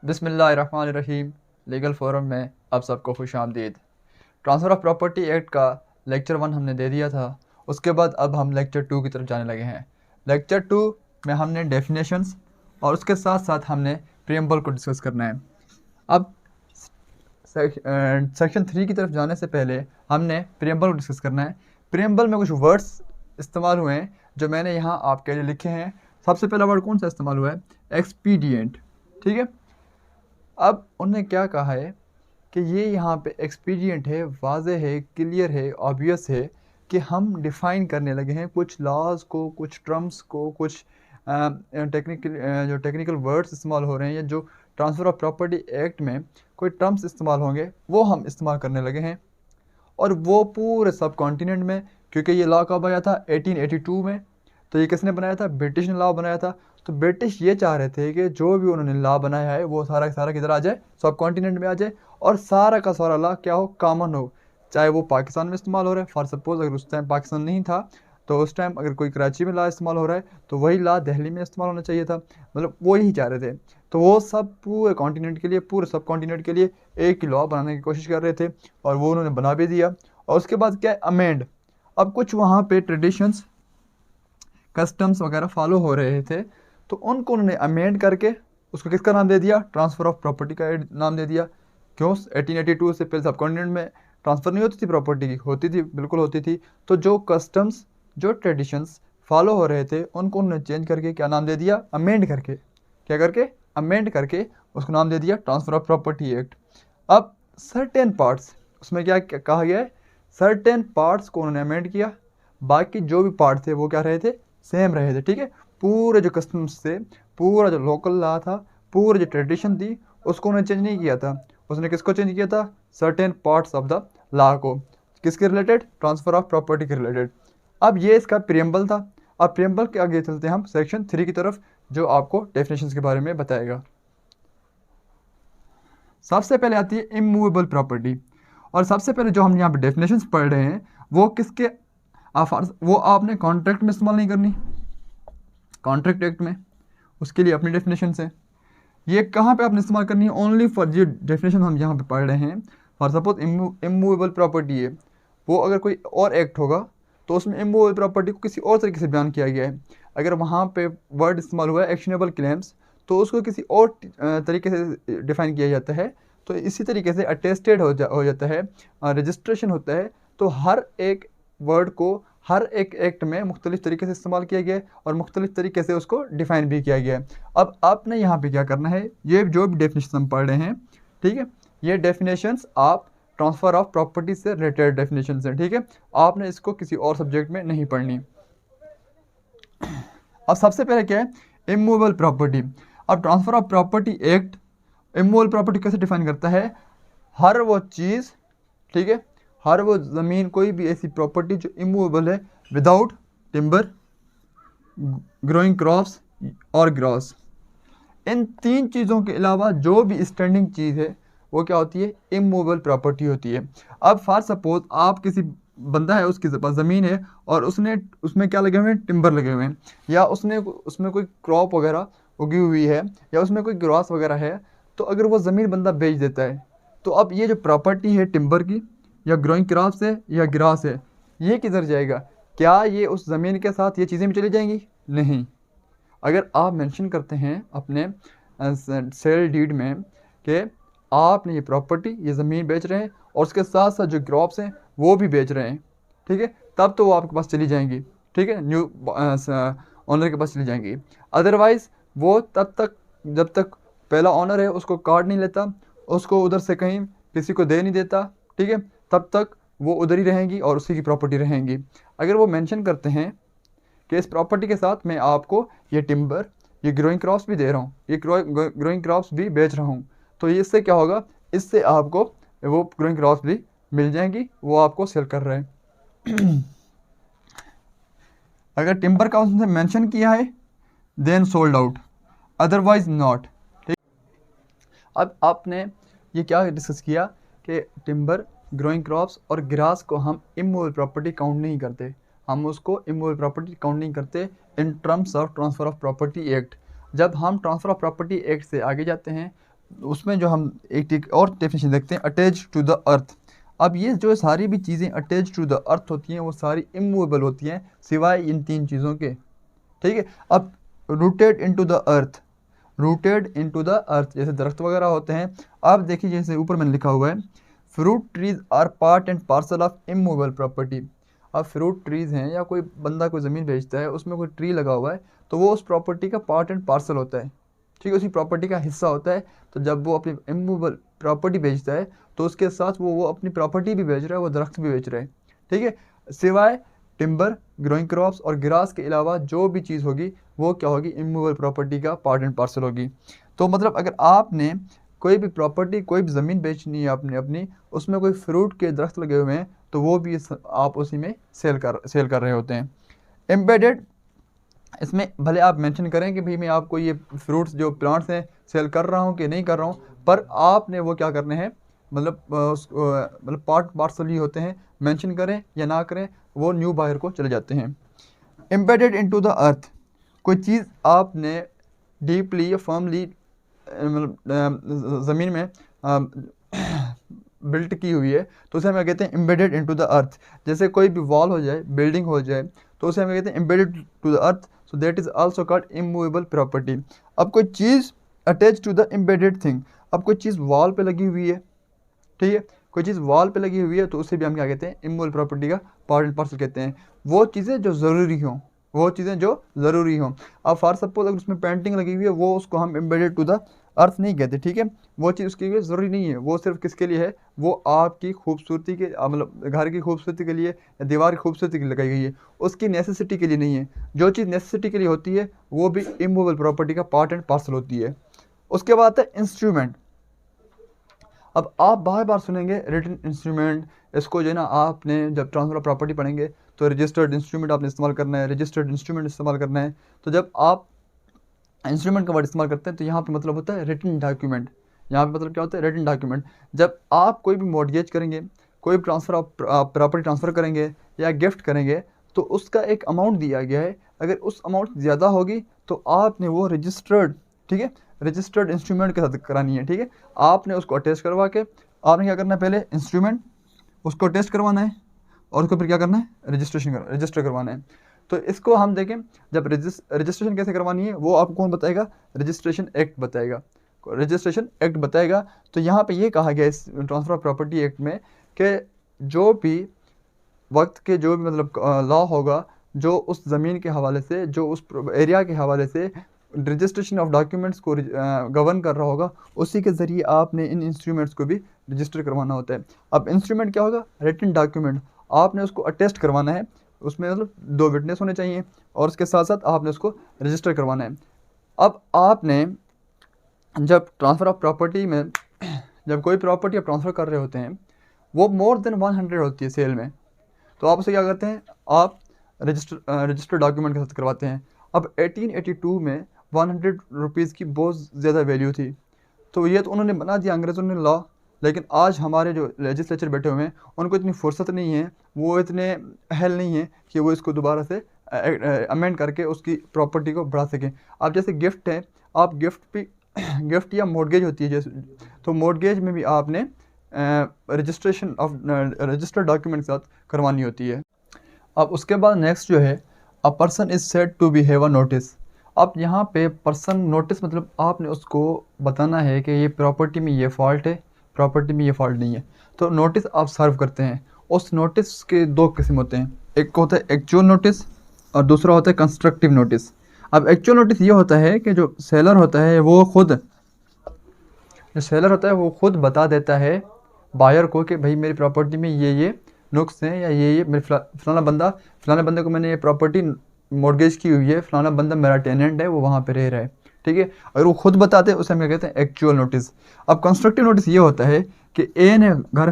बिस्मिल्लाहिर्रहमानिर्रहीम। Legal forum में आप सबको खुश आमदीद। ट्रांसफ़र ऑफ प्रॉपर्टी एक्ट का लेक्चर 1 हमने दे दिया था। उसके बाद अब हम लेक्चर 2 की तरफ जाने लगे हैं। लेक्चर 2 में हमने डेफिनेशंस और उसके साथ साथ हमने प्रीएम्बल को डिस्कस करना है। अब सेक्शन 3 की तरफ जाने से पहले हमने प्रीएम्बल को डिस्कस करना है। प्रीएम्बल में कुछ वर्ड्स इस्तेमाल हुए हैं जो मैंने यहाँ आपके लिए लिखे हैं। सबसे पहला वर्ड कौन सा इस्तेमाल हुआ है? एक्सपीडिएंट। ठीक है, अब उन्होंने क्या कहा है कि ये यहाँ पे एक्सपीडिएंट है, वाज़े है, क्लियर है, ऑब्वियस है कि हम डिफ़ाइन करने लगे हैं कुछ लॉज को, कुछ टर्म्स को, कुछ जो टेक्निकल वर्ड्स इस्तेमाल हो रहे हैं या जो ट्रांसफ़र ऑफ प्रॉपर्टी एक्ट में कोई टर्म्स इस्तेमाल होंगे वो हम इस्तेमाल करने लगे हैं। और वो पूरे सब कॉन्टिनेंट में, क्योंकि ये लॉ कब आया था? 1882 में। तो ये किसने बनाया था? ब्रिटिश ने लॉ बनाया था। तो ब्रिटिश ये चाह रहे थे कि जो भी उन्होंने लॉ बनाया है वो सारा का सारा किधर आ जाए? सब कॉन्टिनेंट में आ जाए और सारा का सारा लॉ क्या हो? कॉमन हो। चाहे वो पाकिस्तान में इस्तेमाल हो रहा है, फॉर सपोज अगर उस टाइम पाकिस्तान नहीं था तो उस टाइम अगर कोई कराची में लॉ इस्तेमाल हो रहा है तो वही लॉ दिल्ली में इस्तेमाल होना चाहिए था। मतलब वो ही चाह रहे थे। तो वो सब पूरे कॉन्टिनेंट के लिए, पूरे सब कॉन्टिनेंट के लिए एक ही लॉ बनाने की कोशिश कर रहे थे और वो उन्होंने बना भी दिया। और उसके बाद क्या है? अमेंड। अब कुछ वहाँ पे ट्रेडिशंस, कस्टम्स वगैरह फॉलो हो रहे थे तो उनको उन्होंने अमेंड करके उसको किसका नाम दे दिया? ट्रांसफ़र ऑफ प्रॉपर्टी का नाम दे दिया। क्यों? 1882 से पहले सब कॉन्टिनेंट में ट्रांसफ़र नहीं होती थी प्रॉपर्टी की? होती थी, बिल्कुल होती थी। तो जो कस्टम्स, जो ट्रेडिशंस फॉलो हो रहे थे उनको उन्होंने चेंज करके क्या नाम दे दिया? अमेंड करके। क्या करके? अमेंड करके उसको नाम दे दिया ट्रांसफ़र ऑफ प्रॉपर्टी एक्ट। अब सर्टेन पार्ट्स, उसमें क्या कहा गया है? सर्टेन पार्ट्स को उन्होंने अमेंड किया, बाकी जो भी पार्ट थे वो क्या रहे थे? सेम रहे थे। ठीक है, पूरे जो कस्टम्स थे, पूरा जो लोकल लॉ था, पूरी जो ट्रेडिशन थी उसको उन्होंने चेंज नहीं किया था। उसने किसको चेंज किया था? Certain parts of the law को। किसके रिलेटेड? ट्रांसफ़र ऑफ प्रॉपर्टी के रिलेटेड। अब ये इसका प्रीएम्बल था। अब प्रीएम्बल के आगे चलते हैं हम सेक्शन 3 की तरफ जो आपको डेफिनेशंस के बारे में बताएगा। सबसे पहले आती है इमूवेबल प्रॉपर्टी। और सबसे पहले जो हम यहाँ पे डेफिनेशंस पढ़ रहे हैं वो किसके वो आपने कॉन्ट्रैक्ट में इस्तेमाल नहीं करनी, कॉन्ट्रैक्ट एक्ट में, उसके लिए अपनी डेफिनेशंस हैं। ये कहाँ पे आपने इस्तेमाल करनी है? ओनली फॉर जो डेफिनेशन हम यहाँ पे पढ़ रहे हैं। फॉर सपोज इमूवेबल प्रॉपर्टी है, वो अगर कोई और एक्ट होगा तो उसमें इमूवेबल प्रॉपर्टी को किसी और तरीके से बयान किया गया है। अगर वहाँ पे वर्ड इस्तेमाल हुआ है एक्शनेबल क्लेम्स तो उसको किसी और तरीके से डिफाइन किया जाता है। तो इसी तरीके से अटेस्टेड हो जाता है, रजिस्ट्रेशन होता है। तो हर एक वर्ड को हर एक एक्ट में मुख्तलिफ तरीके से इस्तेमाल किया गया है और मुख्तलिफ तरीके से उसको डिफ़ाइन भी किया गया है। अब आपने यहाँ पे क्या करना है? ये जो भी डेफिनेशन हम पढ़ रहे हैं, ठीक है, ये डेफिनेशंस आप ट्रांसफ़र ऑफ प्रॉपर्टी से रिलेटेड डेफिनेशंस हैं। ठीक है, आपने इसको किसी और सब्जेक्ट में नहीं पढ़नी। अब सबसे पहले क्या है? Immovable property. अब transfer of property act immovable property कैसे डिफाइन करता है? हर वो चीज़, ठीक है, हर वो ज़मीन, कोई भी ऐसी प्रॉपर्टी जो इमूवेबल है विदाउट टिम्बर, ग्रोइंग क्रॉप्स और ग्रॉस। इन तीन चीज़ों के अलावा जो भी स्टैंडिंग चीज़ है वो क्या होती है? इमूवेबल प्रॉपर्टी होती है। अब फॉर सपोज आप किसी बंदा है, उसके पास ज़मीन है और उसने उसमें क्या लगे हुए हैं? टिम्बर लगे हुए हैं, या उसने उसमें कोई क्रॉप वगैरह उगी हुई है, या उसमें कोई ग्रास वगैरह है। तो अगर वो ज़मीन बंदा बेच देता है तो अब ये जो प्रॉपर्टी है टिम्बर की या ग्रोइंग क्रॉप्स है या ग्रास है, ये किधर जाएगा? क्या ये उस ज़मीन के साथ ये चीज़ें भी चली जाएंगी? नहीं। अगर आप मेंशन करते हैं अपने सेल डीड में कि आपने ये प्रॉपर्टी, ये ज़मीन बेच रहे हैं और उसके साथ साथ जो क्रॉप्स हैं वो भी बेच रहे हैं, ठीक है, तब तो वो आपके पास चली जाएंगी। ठीक है, न्यू ओनर के पास चली जाएंगी। अदरवाइज़ वो तब तक, जब तक पहला ओनर है उसको कार्ड नहीं लेता, उसको उधर से कहीं किसी को दे नहीं देता, ठीक है, तब तक वो उधर ही रहेंगी और उसी की प्रॉपर्टी रहेंगी। अगर वो मेंशन करते हैं कि इस प्रॉपर्टी के साथ मैं आपको ये टिम्बर, ये ग्रोइंग क्रॉप्स भी दे रहा हूँ, ये ग्रोइंग क्रॉप्स भी बेच रहा हूँ, तो इससे क्या होगा? इससे आपको वो ग्रोइंग क्रॉप्स भी मिल जाएंगी, वो आपको सेल कर रहे हैं। अगर टिम्बर का उसने मेंशन किया है then sold out, otherwise not. ठीक, अब आपने ये क्या डिस्कस किया कि टिम्बर, ग्रोइंग क्रॉप्स और ग्रास को हम इमूवेबल प्रॉपर्टी काउंट नहीं करते, हम उसको इमूवेबल प्रॉपर्टी काउंट नहीं करते in terms of transfer of property act. जब हम ट्रांसफ़र ऑफ प्रॉपर्टी एक्ट से आगे जाते हैं उसमें जो हम एक और डेफिनेशन देखते हैं, अटैच टू द अर्थ। अब ये जो सारी भी चीज़ें अटैच टू द अर्थ होती हैं वो सारी इमूवेबल होती हैं सिवाय इन 3 चीज़ों के, ठीक है। अब rooted into the earth, rooted into the earth जैसे दरख्त वगैरह होते हैं। अब देखिए जैसे ऊपर मैंने लिखा हुआ है, fruit trees are part and parcel of immovable property. अब फ्रूट ट्रीज हैं या कोई बंदा कोई ज़मीन बेचता है, उसमें कोई ट्री लगा हुआ है, तो वो उस प्रॉपर्टी का पार्ट एंड पार्सल होता है, ठीक है, उसी प्रॉपर्टी का हिस्सा होता है। तो जब वो अपनी इमूवेबल प्रॉपर्टी बेचता है तो उसके साथ वो अपनी प्रॉपर्टी भी बेच रहा है, वो दरख्त भी बेच रहा है, ठीक है। सिवाय टिम्बर, ग्रोइंग क्रॉप्स और ग्रास के अलावा जो भी चीज़ होगी वो क्या होगी, इमूवेबल प्रॉपर्टी का पार्ट एंड पार्सल होगी। तो मतलब अगर आपने कोई भी प्रॉपर्टी, कोई भी ज़मीन बेचनी है आपने अपनी, उसमें कोई फ्रूट के दरख्त लगे हुए हैं, तो वो भी आप उसी में सेल कर रहे होते हैं। एम्बेडेड, इसमें भले आप मेंशन करें कि भाई मैं आपको ये फ्रूट्स जो प्लांट्स हैं सेल कर रहा हूँ कि नहीं कर रहा हूँ, पर आपने वो क्या करने हैं, मतलब मतलब पार्ट पार्सल ही होते हैं, मेंशन करें या ना करें वो न्यू बायर को चले जाते हैं। एम्बेडेड इनटू द अर्थ, कोई चीज़ आपने डीपली या फर्मली मतलब ज़मीन में बिल्ट की हुई है, तो उसे हम कहते हैं एम्बेडेड इनटू द अर्थ। जैसे कोई भी वॉल हो जाए, बिल्डिंग हो जाए, तो उसे हम कहते हैं embedded to the earth, so that is also called immovable property. अब कोई चीज़ attach to the embedded thing, अब कोई चीज़ वॉल पे लगी हुई है, ठीक है, कोई चीज़ वॉल पे लगी हुई है, तो उसे भी हम क्या कहते हैं, इमूवेबल प्रॉपर्टी का पार्ट एंड पार्सल कहते हैं। वो चीज़ें जो ज़रूरी हों, वो चीज़ें जो ज़रूरी हों। अब फॉर सपोज अगर उसमें पेंटिंग लगी हुई है, वो उसको हम एम्बेडेड टू द अर्थ नहीं कहते, ठीक है। वो चीज़ उसके लिए ज़रूरी नहीं है, वो सिर्फ किसके लिए है, वो आपकी खूबसूरती के मतलब घर की खूबसूरती के लिए या दीवार की खूबसूरती के लिए लगाई गई है, उसकी नेसेसिटी के लिए नहीं है। जो चीज़ नेसेसिटी के लिए होती है वो भी इमूवेबल प्रॉपर्टी का पार्ट एंड पार्सल होती है। उसके बाद है इंस्ट्रूमेंट। अब आप बार बार सुनेंगे रिटन इंस्ट्रूमेंट, इसको जो है ना आपने जब ट्रांसफर ऑफ प्रॉपर्टी पढ़ेंगे तो रजिस्टर्ड इंस्ट्रूमेंट आपने इस्तेमाल करना है, रजिस्टर्ड इंस्ट्रूमेंट इस्तेमाल करना है। तो जब आप इंस्ट्रूमेंट का वर्ड इस्तेमाल करते हैं तो यहाँ पे मतलब होता है रिटन डॉक्यूमेंट। यहाँ पे मतलब क्या होता है, रिटन डॉक्यूमेंट। जब आप कोई भी मॉर्गेज करेंगे, कोई भी ट्रांसफ़र ऑफ प्रॉपर्टी ट्रांसफ़र करेंगे या गिफ्ट करेंगे, तो उसका एक अमाउंट दिया गया है। अगर उस अमाउंट ज़्यादा होगी तो आपने वो रजिस्टर्ड, ठीक है, रजिस्टर्ड इंस्ट्रूमेंट के साथ करानी है, ठीक है। आपने उसको अटैच करवा के आपने क्या करना है, पहले इंस्ट्रूमेंट उसको टेस्ट करवाना है और उसको फिर क्या करना है, रजिस्टर करवाना है। तो इसको हम देखें, जब रजिस्ट्रेशन कैसे करवानी है वो आपको कौन बताएगा, रजिस्ट्रेशन एक्ट बताएगा, रजिस्ट्रेशन एक्ट बताएगा। तो यहाँ पे ये कहा गया इस ट्रांसफ़र ऑफ प्रॉपर्टी एक्ट में कि जो भी वक्त के जो भी मतलब लॉ होगा, जो उस ज़मीन के हवाले से, जो उस एरिया के हवाले से रजिस्ट्रेशन ऑफ डॉक्यूमेंट्स को गवर्न कर रहा होगा, उसी के ज़रिए आपने इन इंस्ट्रूमेंट्स को भी रजिस्टर करवाना होता है। अब इंस्ट्रूमेंट क्या होगा, रिटन डॉक्यूमेंट, आपने उसको अटेस्ट करवाना है, उसमें मतलब 2 विटनेस होने चाहिए और उसके साथ साथ आपने उसको रजिस्टर करवाना है। अब आपने जब ट्रांसफ़र ऑफ प्रॉपर्टी में जब कोई प्रॉपर्टी आप ट्रांसफ़र कर रहे होते हैं, वो मोर देन 100 होती है सेल में, तो आप उसे क्या करते हैं, आप रजिस्टर डॉक्यूमेंट के साथ करवाते हैं। अब 1882 में 100 रुपीज़ की बहुत ज़्यादा वैल्यू थी, तो ये तो उन्होंने बना दिया अंग्रेज़ों ने लॉ, लेकिन आज हमारे जो लेजिस्लेचर बैठे हुए हैं उनको इतनी फुर्सत नहीं है, वो इतने अहल नहीं है कि वो इसको दोबारा से अमेंड करके उसकी प्रॉपर्टी को बढ़ा सकें। अब जैसे गिफ्ट है, आप गिफ्ट भी गिफ्ट या मॉर्गेज होती है जैसे, तो मॉर्गेज में भी आपने रजिस्ट्रेशन ऑफ रजिस्टर्ड डॉक्यूमेंट के साथ करवानी होती है। अब उसके बाद नेक्स्ट जो है, a person is said to be have a notice. अब यहाँ पे पर्सन नोटिस मतलब आपने उसको बताना है कि ये प्रॉपर्टी में ये फॉल्ट है, प्रॉपर्टी में ये फॉल्ट नहीं है, तो नोटिस आप सर्व करते हैं। उस नोटिस के 2 किस्म होते हैं, एक होता है एक्चुअल नोटिस और दूसरा होता है कंस्ट्रक्टिव नोटिस। अब एक्चुअल नोटिस ये होता है कि जो सेलर होता है वो खुद बता देता है बायर को कि भाई मेरी प्रॉपर्टी में ये नुक्स हैं या ये मेरे फलाना बंदे को मैंने ये प्रॉपर्टी मॉर्गेज की हुई है, फलाना बंदा मेरा टेनेंट है, वो वहाँ पे रह रहा है, ठीक है। अगर वो खुद बताते हैं उसे हम क्या कहते हैं, एक्चुअल नोटिस। अब कंस्ट्रक्टिव नोटिस ये होता है कि ए ने घर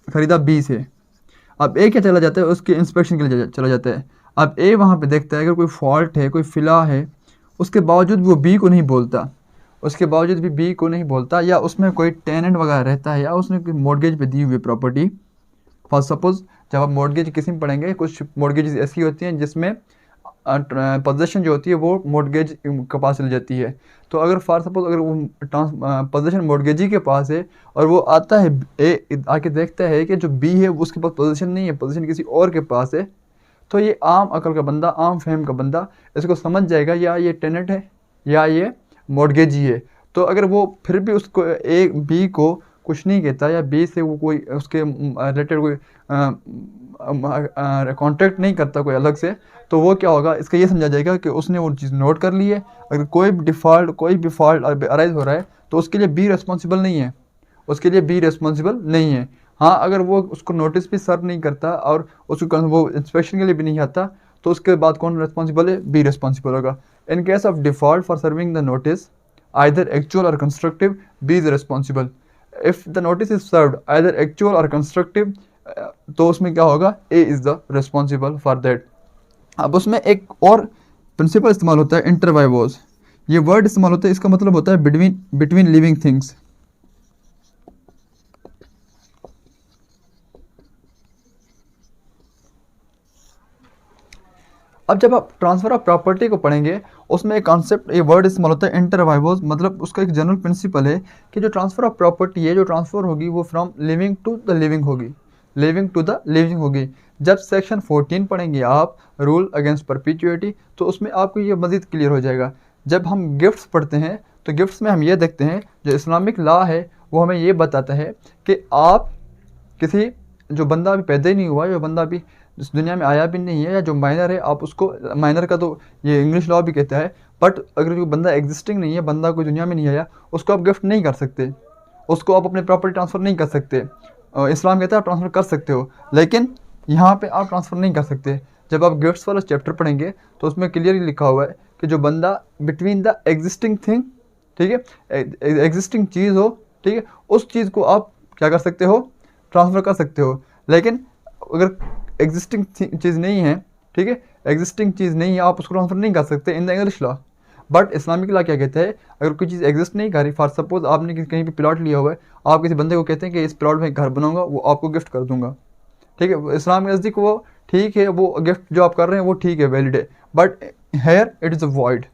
खरीदा बी से, अब ए क्या चला जाता है, उसके इंस्पेक्शन के लिए चला जाता है। अब ए वहाँ पे देखता है अगर कोई फॉल्ट है, कोई फिला है, उसके बावजूद वो बी को नहीं बोलता, या उसमें कोई टेनेंट वगैरह रहता है, या उसने कोई मॉर्गेज पे दी हुई प्रॉपर्टी। फॉर सपोज जब आप मॉर्गेज किसी में पढ़ेंगे, कुछ मॉर्गेज ऐसी होती हैं जिसमें पोजीशन जो होती है वो मॉर्गेज के पास चली जाती है। तो अगर फॉर सपोज अगर वो पोजीशन मॉर्गेजी के पास है और वो आता है आके देखता है कि जो बी है उसके पास पोजीशन नहीं है, पोजीशन किसी और के पास है, तो ये आम अकल का बंदा, आम फहम का बंदा इसको समझ जाएगा या ये टेनेंट है या ये मॉर्गेजी है। तो अगर वो फिर भी उसको ए बी को कुछ नहीं कहता या बी से वो कोई उसके रिलेटेड कोई कॉन्टेक्ट नहीं करता कोई अलग से, तो वो क्या होगा, इसका ये समझा जाएगा कि उसने वो चीज़ नोट कर ली है। अगर कोई भी फॉल्ट अराइज हो रहा है तो उसके लिए बी रिस्पॉन्सिबल नहीं है, उसके लिए बी रिस्पॉन्सिबल नहीं है। हाँ, अगर वो उसको नोटिस भी सर्व नहीं करता और उसको वो इंस्पेक्शन के लिए भी नहीं आता, तो उसके बाद कौन रिस्पॉन्सिबल है, बी रिस्पॉन्सिबल होगा। In case of default for serving the notice either actual or constructive, B is responsible. If the notice is served either actual or constructive, तो उसमें क्या होगा, A is the responsible for that. अब उसमें एक और principle इस्तेमाल होता है, इंटर बाय वॉज। ये वर्ड इस्तेमाल होता है, इसका मतलब होता है बिटवीन लिविंग थिंग्स। अब जब आप ट्रांसफर ऑफ प्रॉपर्टी को पढ़ेंगे उसमें एक कॉन्सेप्ट, ये वर्ड इस्तेमाल होता है इंटर बाय वॉज। मतलब उसका एक जनरल प्रिंसिपल है कि जो ट्रांसफर ऑफ प्रॉपर्टी है, जो ट्रांसफर होगी वो from living to the living होगी, लिविंग टू द लिविंग होगी। जब सेक्शन 14 पढ़ेंगे आप, रूल अगेंस्ट परपिचुइटी, तो उसमें आपको ये मज़ीद क्लियर हो जाएगा। जब हम गिफ्ट्स पढ़ते हैं तो गिफ्ट्स में हम ये देखते हैं, जो इस्लामिक लॉ है वो हमें ये बताता है कि आप किसी, जो बंदा अभी पैदा ही नहीं हुआ, जो बंदा अभी इस दुनिया में आया भी नहीं है, या जो माइनर है, आप उसको, माइनर का तो ये इंग्लिश लॉ भी कहता है, बट अगर जो बंदा एग्जिस्टिंग नहीं है, बंदा कोई दुनिया में नहीं आया, उसको आप गिफ्ट नहीं कर सकते, उसको आप अपने प्रॉपर्टी ट्रांसफ़र नहीं कर सकते। इस्लाम कहता है आप ट्रांसफ़र कर सकते हो, लेकिन यहाँ पे आप ट्रांसफ़र नहीं कर सकते। जब आप गिफ्ट्स वाला चैप्टर पढ़ेंगे तो उसमें क्लियरली लिखा हुआ है कि जो बंदा बिटवीन द एग्जिस्टिंग थिंग, ठीक है, एग्जिस्टिंग चीज़ हो, ठीक है, उस चीज़ को आप क्या कर सकते हो, ट्रांसफ़र कर सकते हो। लेकिन अगर एग्जिस्टिंग चीज़ नहीं है, ठीक है, एग्जिस्टिंग चीज़ नहीं है, आप उसको ट्रांसफ़र नहीं कर सकते in the English law. But Islamic law क्या कहता है, अगर कोई चीज़ एग्जिस्ट नहीं कर रही, फॉर सपोज आपने कहीं पे प्लॉट लिया हुआ है, आप किसी बंदे को कहते हैं कि इस प्लॉट में घर बनाऊंगा, वो आपको गिफ्ट कर दूंगा, ठीक है, इस्लाम के नज़दीक वो ठीक है, वो गिफ्ट जो आप कर रहे हैं वो ठीक है, वैलिड है, but here it is a void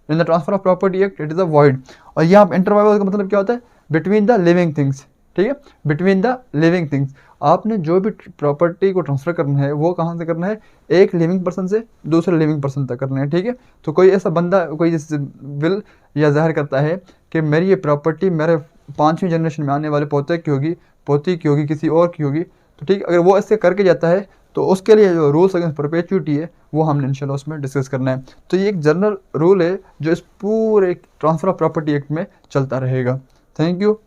in the transfer of property act, it is a void. और यहाँ पर इंटरवाइवल का मतलब क्या होता है, बिटवीन द लिविंग थिंग्स, ठीक है, बिटवीन द लिविंग थिंग्स। आपने जो भी प्रॉपर्टी को ट्रांसफ़र करना है वो कहाँ से करना है, एक लिविंग पर्सन से दूसरे लिविंग पर्सन तक करना है, ठीक है। तो कोई ऐसा बंदा कोई विल या जाहिर करता है कि मेरी ये प्रॉपर्टी मेरे 5वीं जनरेशन में आने वाले पोते की होगी, पोती की होगी, किसी और की होगी, तो ठीक, अगर वो ऐसे करके जाता है तो उसके लिए जो रूल्स अगेंस्ट परपेचुइटी है वो हमने इंशाल्लाह उसमें डिस्कस करना है। तो ये एक जनरल रूल है जो इस पूरे ट्रांसफ़र ऑफ प्रॉपर्टी एक्ट में चलता रहेगा। Thank you.